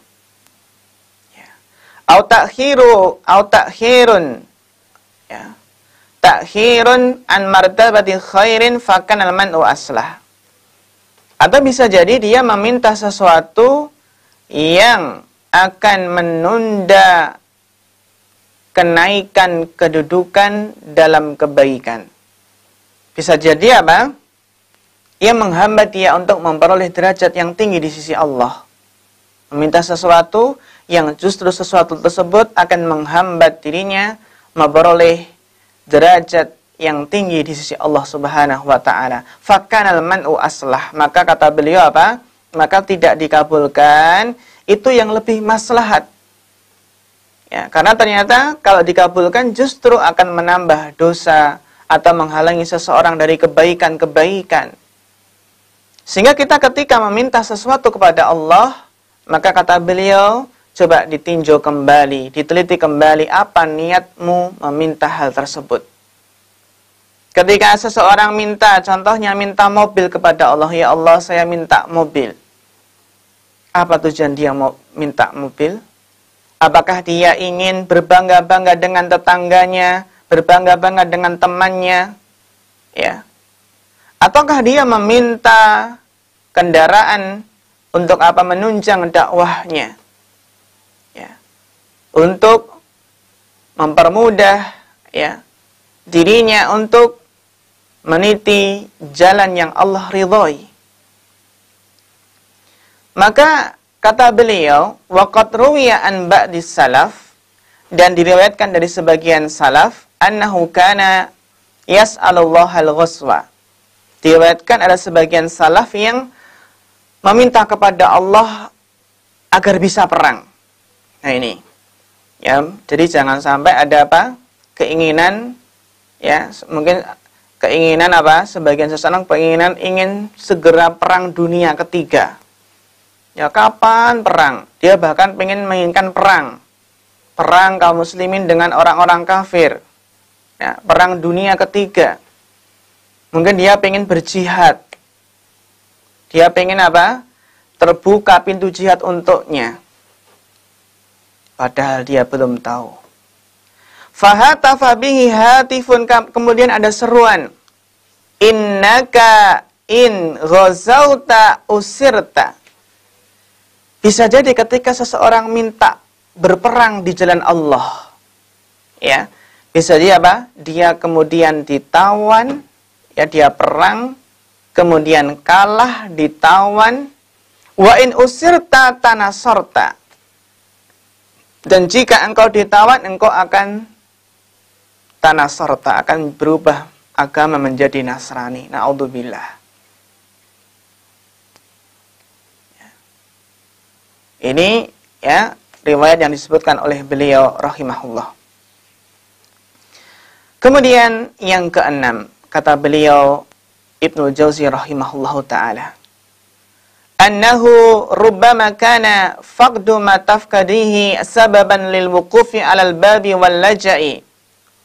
Ya. Au takhirun. Ya. Takhirun an martabati khairin fakan al-man'u aslah. Atau bisa jadi dia meminta sesuatu yang akan menunda kenaikan kedudukan dalam kebaikan. Bisa jadi apa? Ia menghambat dia untuk memperoleh derajat yang tinggi di sisi Allah. Meminta sesuatu yang justru sesuatu tersebut akan menghambat dirinya memperoleh derajat yang tinggi di sisi Allah Subhanahu wa taala. Fakanal man'u aslah. Maka kata beliau apa? Maka tidak dikabulkan itu yang lebih maslahat. Ya, karena ternyata kalau dikabulkan justru akan menambah dosa atau menghalangi seseorang dari kebaikan-kebaikan. Sehingga kita ketika meminta sesuatu kepada Allah, maka kata beliau, coba ditinjau kembali, diteliti kembali apa niatmu meminta hal tersebut. Ketika seseorang minta, contohnya minta mobil kepada Allah, ya Allah saya minta mobil. Apa tujuan dia mau minta mobil? Apakah dia ingin berbangga-bangga dengan tetangganya, berbangga-bangga dengan temannya? Ya. Ataukah dia meminta kendaraan untuk apa? Menunjang dakwahnya. Ya. Untuk mempermudah dirinya untuk meniti jalan yang Allah ridhoi. Maka kata beliau, waqad ruwiya an ba'dis salaf, dan diriwayatkan dari sebagian salaf, annahu kana yas'alullahal ghuswa. Diriwayatkan ada sebagian salaf yang meminta kepada Allah agar bisa perang. Nah ini, ya, jadi jangan sampai ada keinginan, ya, mungkin keinginan sebagian seseorang ingin segera perang dunia ketiga. Ya kapan perang? Dia bahkan menginginkan perang kaum muslimin dengan orang-orang kafir. Ya, perang dunia ketiga. Mungkin dia pengen berjihad. Dia pengen terbuka pintu jihad untuknya. Padahal dia belum tahu. Fahatafa bihi hatifun, kemudian ada seruan. Innaka in ghazauta usirta. Bisa jadi ketika seseorang minta berperang di jalan Allah. Ya. Bisa dia Dia kemudian ditawan. Ya, dia perang, kemudian kalah, ditawan. Wa in usirta tanasorta. Dan jika engkau ditawan, engkau akan tanasorta, akan berubah agama menjadi Nasrani. Na'udzubillah. Ini ya riwayat yang disebutkan oleh beliau rahimahullah. Kemudian yang keenam, kata beliau Ibnu Jauzi rahimahullahu ta'ala, annahu rubbama kana faqdu ma tafkadihi sababan lil wuqufi 'alal babi wal laja'i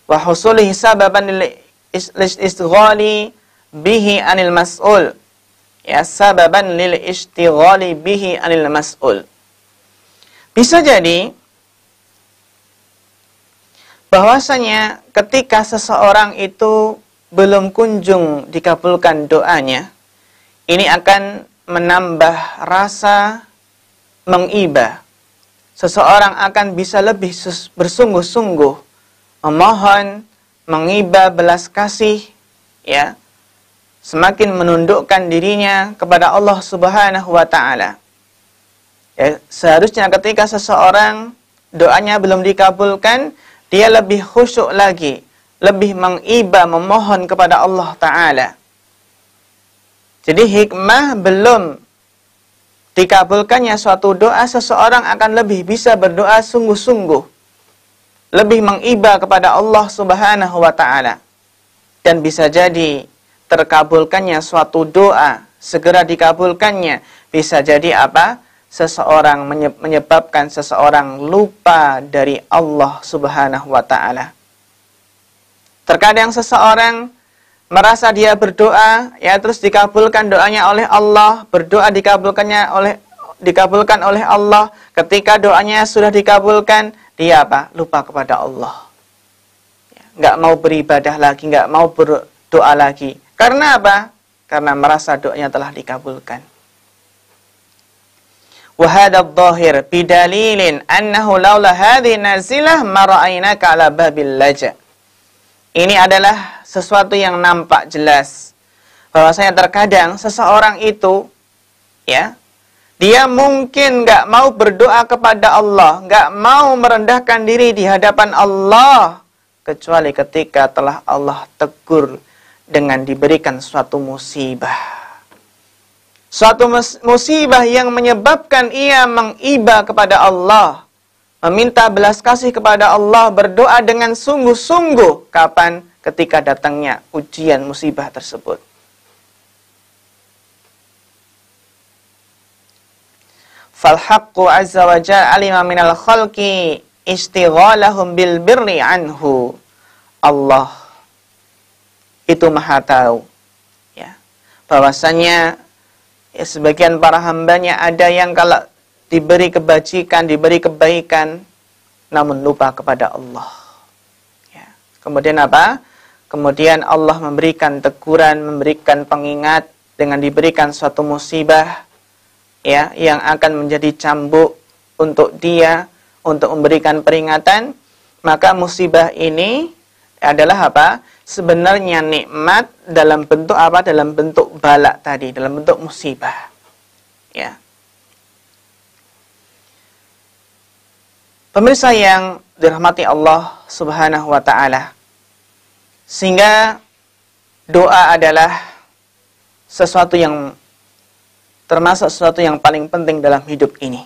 wa husulihi sababan lil istighali bihi 'anil mas'ul. Ya, sababan lil istighali bihi 'anil mas'ul. Bisa jadi bahwasanya ketika seseorang itu belum kunjung dikabulkan doanya, ini akan menambah rasa mengibah, seseorang akan bisa lebih bersungguh-sungguh memohon, mengiba belas kasih, ya, semakin menundukkan dirinya kepada Allah Subhanahu wa taala. Ya, seharusnya ketika seseorang doanya belum dikabulkan, dia lebih khusyuk lagi, lebih mengiba memohon kepada Allah taala. Jadi hikmah belum dikabulkannya suatu doa, seseorang akan lebih bisa berdoa sungguh-sungguh, lebih mengiba kepada Allah Subhanahu wa taala. Dan bisa jadi terkabulkannya suatu doa, segera dikabulkannya, bisa jadi apa? Seseorang menyebabkan seseorang lupa dari Allah Subhanahu wa taala. Terkadang seseorang merasa dia berdoa, ya, terus dikabulkan doanya oleh Allah, berdoa dikabulkan oleh Allah. Ketika doanya sudah dikabulkan, dia apa? Lupa kepada Allah. Nggak mau beribadah lagi, nggak mau berdoa lagi. Karena apa? Karena merasa doanya telah dikabulkan. Wa hadha adh-dhahir bidalilin annahu laula hadhihi nazilah ma ra'ainaka ala babil laja. Ini adalah sesuatu yang nampak jelas bahwasanya terkadang seseorang itu, ya, dia mungkin nggak mau berdoa kepada Allah, nggak mau merendahkan diri di hadapan Allah, kecuali ketika telah Allah tegur dengan diberikan suatu musibah. Suatu musibah yang menyebabkan ia mengiba kepada Allah, meminta belas kasih kepada Allah, berdoa dengan sungguh-sungguh. Kapan? Ketika datangnya ujian musibah tersebut. Falhaqqu azza wa jalla alima minal khalqi istighalahum bil birri anhu. Allah itu maha tahu, ya, bahwasanya, ya, sebagian para hambanya ada yang kalau diberi kebajikan, diberi kebaikan, namun lupa kepada Allah. Ya. Kemudian apa? Kemudian Allah memberikan teguran, memberikan pengingat dengan diberikan suatu musibah, ya, yang akan menjadi cambuk untuk dia, untuk memberikan peringatan. Maka musibah ini adalah apa? Sebenarnya nikmat dalam bentuk apa? Dalam bentuk bala tadi, dalam bentuk musibah. Ya. Pemirsa yang dirahmati Allah Subhanahu wa taala. Sehingga doa adalah sesuatu yang termasuk sesuatu yang paling penting dalam hidup ini.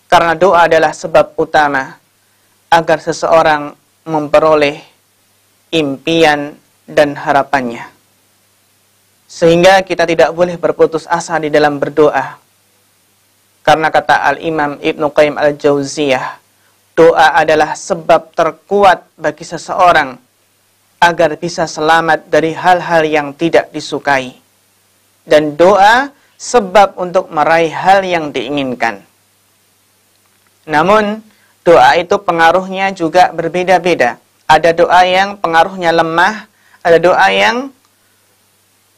Karena doa adalah sebab utama agar seseorang memperoleh impian dan harapannya. Sehingga kita tidak boleh berputus asa di dalam berdoa. Karena kata Al-Imam Ibnu Qayyim Al-Jauziyah, doa adalah sebab terkuat bagi seseorang agar bisa selamat dari hal-hal yang tidak disukai. Dan doa sebab untuk meraih hal yang diinginkan. Namun, doa itu pengaruhnya juga berbeda-beda. Ada doa yang pengaruhnya lemah, ada doa yang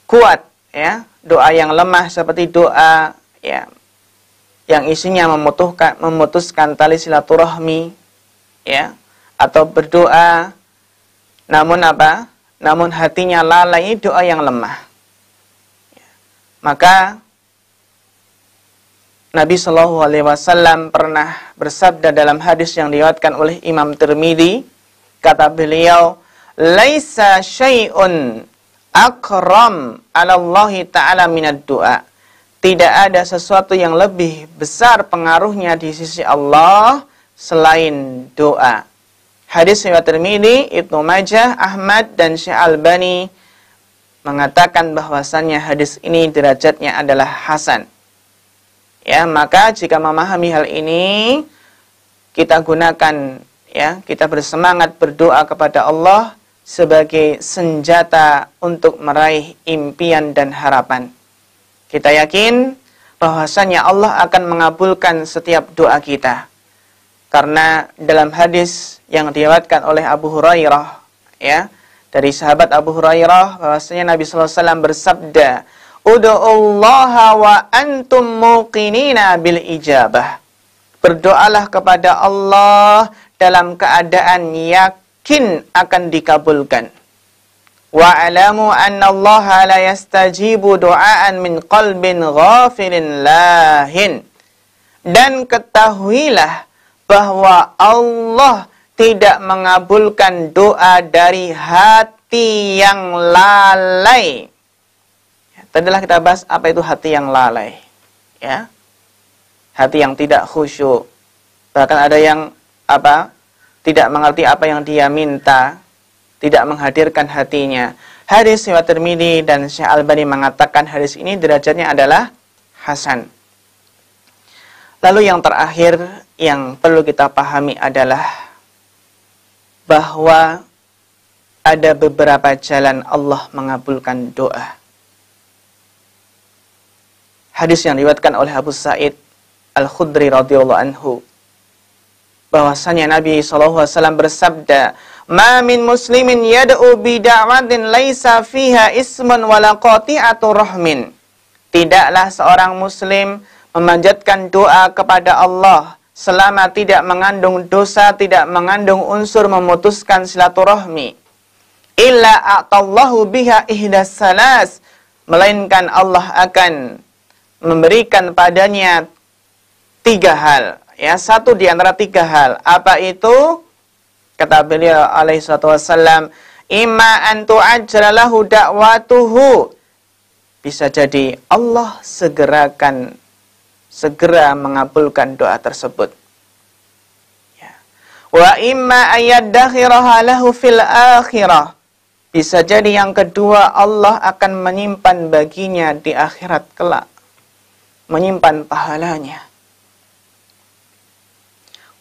kuat, ya. Doa yang lemah seperti doa, ya, yang isinya memutuskan tali silaturahmi, ya, atau berdoa namun apa? Namun hatinya lalai, doa yang lemah. Ya. Maka Nabi Shallallahu Alaihi Wasallam pernah bersabda dalam hadis yang diriwayatkan oleh Imam Tirmidzi, kata beliau, "Laisa syai'un akram 'ala Allah Ta'ala minad du'a." Tidak ada sesuatu yang lebih besar pengaruhnya di sisi Allah selain doa. Hadis riwayat Tirmidzi, Ibnu Majah, Ahmad dan Syekh Albani mengatakan bahwasannya hadis ini derajatnya adalah hasan. Ya, maka jika memahami hal ini, kita gunakan, ya, kita bersemangat berdoa kepada Allah sebagai senjata untuk meraih impian dan harapan. Kita yakin bahwasanya Allah akan mengabulkan setiap doa kita. Karena dalam hadis yang diriwayatkan oleh Abu Hurairah, ya, dari sahabat Abu Hurairah, bahwasanya Nabi sallallahu alaihi wasallam bersabda, "Ud'ullaha wa antum muqinina bil ijabah." Berdoalah kepada Allah dalam keadaan yakin akan dikabulkan. Wa'alamu anna Allah la yastajibu du'aan min qalbin ghafilin lahin. Dan ketahuilah bahwa Allah tidak mengabulkan doa dari hati yang lalai. Tadilah kita bahas apa itu hati yang lalai. Ya. Hati yang tidak khusyuk. Bahkan ada yang tidak mengerti apa yang dia minta, tidak menghadirkan hatinya. Hadis riwayat Tirmidzi dan Syekh Albani mengatakan hadis ini derajatnya adalah hasan. Lalu yang terakhir yang perlu kita pahami adalah bahwa ada beberapa jalan Allah mengabulkan doa. Hadis yang diriwayatkan oleh Abu Sa'id Al-Khudri radhiyallahu anhu, bahwasanya Nabi SAW bersabda, "Ma min muslimin yad'u bi da'watin laisa fiha ismun wala qati'atu rahmin." Tidaklah seorang muslim memanjatkan doa kepada Allah selama tidak mengandung dosa, tidak mengandung unsur memutuskan silaturahmi. Illa a'tallahu biha ihdas salas, melainkan Allah akan memberikan padanya 3 hal. Ya, satu di antara 3 hal. Apa itu? Kata beliau alaihi salatu wassalam, "Imma an tu'ajjala lahu da'watuhu." Bisa jadi Allah segera mengabulkan doa tersebut. Ya. Wa imma ayyadakhiraha lahu fil akhirah. Bisa jadi yang kedua, Allah akan menyimpan baginya di akhirat kelak. Menyimpan pahalanya.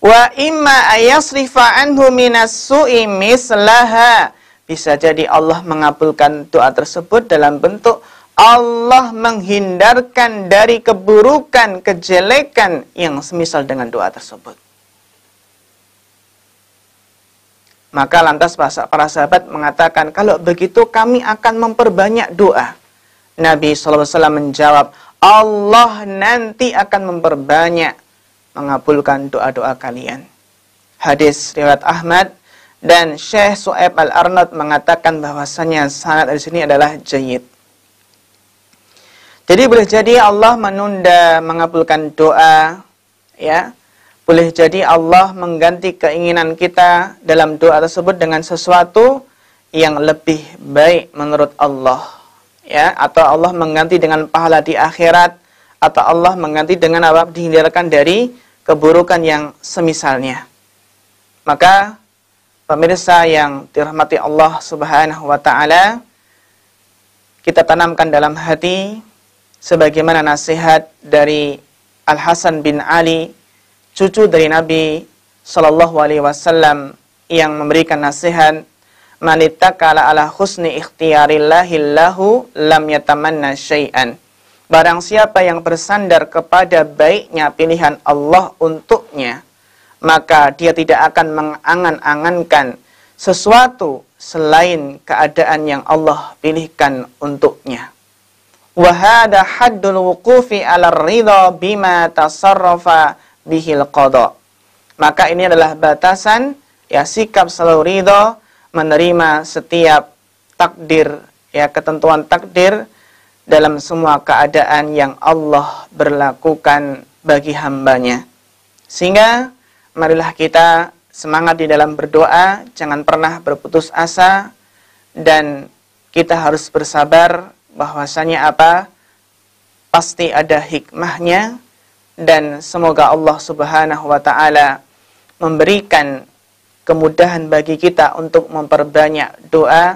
Wa imma ayasrifa anhu minas su'i mislaha. Bisa jadi Allah mengabulkan doa tersebut dalam bentuk Allah menghindarkan dari keburukan, kejelekan yang semisal dengan doa tersebut. Maka lantas para sahabat mengatakan, kalau begitu kami akan memperbanyak doa. Nabi SAW menjawab, Allah nanti akan memperbanyak mengabulkan doa-doa kalian. Hadis riwayat Ahmad dan Syekh Su'aib Al-Arnaud mengatakan bahwasanya sanad di sini adalah jayyid. Jadi boleh jadi Allah menunda mengabulkan doa, ya. Boleh jadi Allah mengganti keinginan kita dalam doa tersebut dengan sesuatu yang lebih baik menurut Allah, ya. Atau Allah mengganti dengan pahala di akhirat, atau Allah mengganti dengan dihindarkan dari keburukan yang semisalnya. Maka pemirsa yang dirahmati Allah Subhanahu wa taala, kita tanamkan dalam hati sebagaimana nasihat dari Al-Hasan bin Ali, cucu dari Nabi sallallahu alaihi wasallam, yang memberikan nasihat, "Man ittakala ala husni ikhtiyarillahi lahu lam yatamanna syai'an." Barang siapa yang bersandar kepada baiknya pilihan Allah untuknya, maka dia tidak akan mengangan-angankan sesuatu selain keadaan yang Allah pilihkan untuknya. Wa hadha haddul wuqufi 'ala ridha bima tasarrafa bihil qada. Maka ini adalah batasan, ya, sikap selalu ridha, menerima setiap takdir, ya, ketentuan takdir dalam semua keadaan yang Allah berlakukan bagi hambanya. Sehingga marilah kita semangat di dalam berdoa, jangan pernah berputus asa, dan kita harus bersabar bahwasanya pasti ada hikmahnya, dan semoga Allah Subhanahu wa taala memberikan kemudahan bagi kita untuk memperbanyak doa,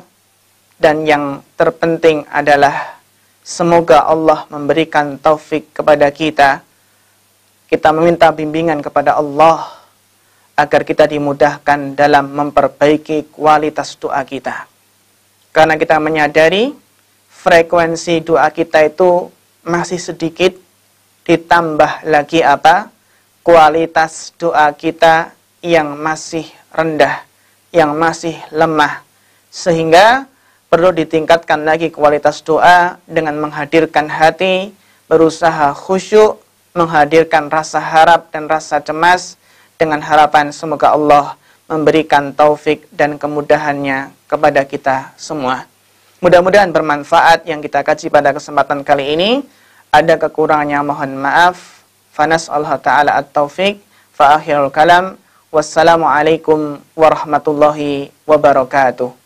dan yang terpenting adalah semoga Allah memberikan taufik kepada kita. Kita meminta bimbingan kepada Allah agar kita dimudahkan dalam memperbaiki kualitas doa kita. Karena kita menyadari frekuensi doa kita itu masih sedikit, ditambah lagi kualitas doa kita yang masih rendah, yang masih lemah, sehingga perlu ditingkatkan lagi kualitas doa dengan menghadirkan hati, berusaha khusyuk, menghadirkan rasa harap dan rasa cemas dengan harapan semoga Allah memberikan taufik dan kemudahannya kepada kita semua. Mudah-mudahan bermanfaat yang kita kaji pada kesempatan kali ini. Ada kekurangannya mohon maaf. Fanas'allahu ta'ala at-taufiq. Fa akhirul kalam. Wassalamualaikum warahmatullahi wabarakatuh.